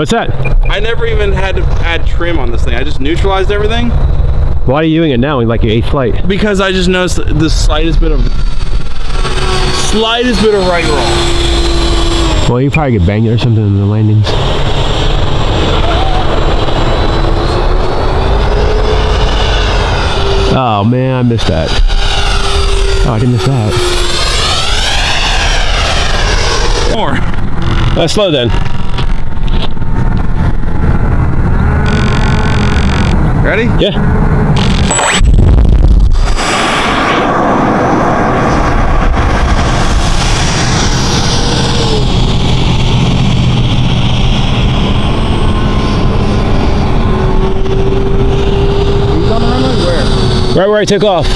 What's that? I never even had to add trim on this thing. I just neutralized everything. Why are you doing it now in like your 8th flight? Because I just noticed the slightest bit of right roll. Well, you probably get banged or something in the landings. Oh man, I missed that. Oh, I didn't miss that. More. Let's slow then. Ready? Yeah. Right where I took off.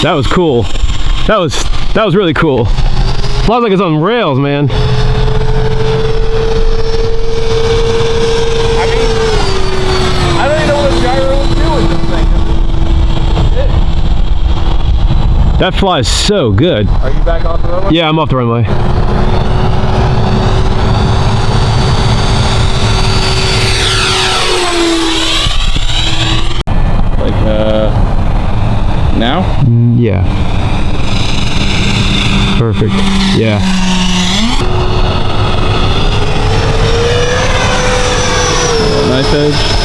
That was cool. That was really cool. Flies like it's on rails, man. I mean, I don't even know what a gyro would do with this thing. That flies so good. Are you back off the runway? Yeah, I'm off the runway. Now? Yeah. Perfect. Yeah. Knife edge.